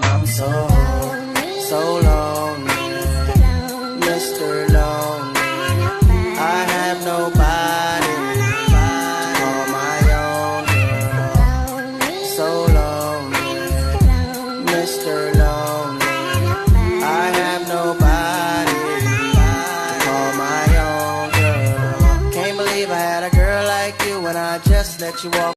I'm so lonely, Mr. Lonely. I have nobody to call my own girl. So lonely, Mr. Lonely. I have nobody to call my own girl. Can't believe I had a girl like you when I just let you walk